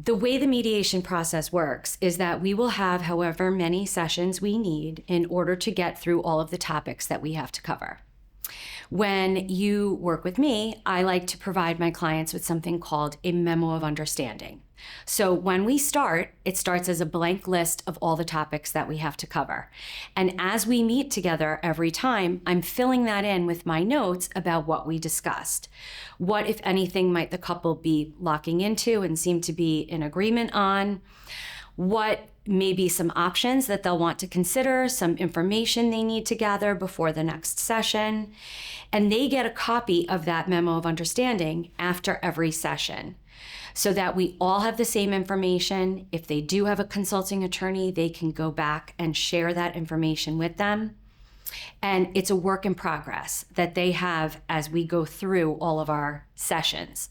The way the mediation process works is that we will have however many sessions we need in order to get through all of the topics that we have to cover. When you work with me, I like to provide my clients with something called a memo of understanding. So when we start, it starts as a blank list of all the topics that we have to cover. And as we meet together every time, I'm filling that in with my notes about what we discussed. What, if anything, might the couple be locking into and seem to be in agreement on? What may be some options that they'll want to consider, some information they need to gather before the next session. And they get a copy of that memo of understanding after every session so that we all have the same information. If they do have a consulting attorney, they can go back and share that information with them. And it's a work in progress that they have as we go through all of our sessions.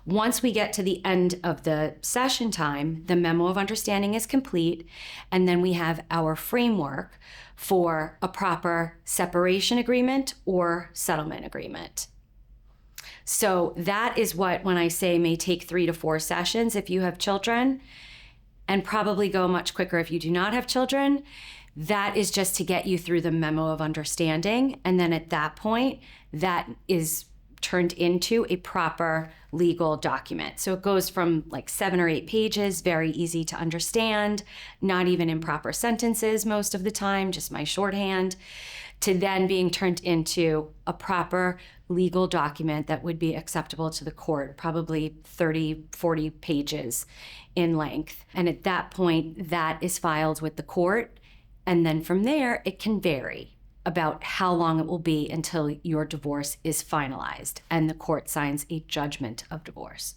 Once we get to the end of the session time, the memo of understanding is complete, and then we have our framework for a proper separation agreement or settlement agreement. So that is what, when I say may take 3 to 4 sessions if you have children, and probably go much quicker if you do not have children, that is just to get you through the memo of understanding. And then at that point, that is turned into a proper legal document. So it goes from like 7 or 8 pages, very easy to understand, not even in proper sentences most of the time, just my shorthand, to then being turned into a proper legal document that would be acceptable to the court, probably 30, 40 pages in length. And at that point, that is filed with the court. And then from there, it can vary about how long it will be until your divorce is finalized and the court signs a judgment of divorce.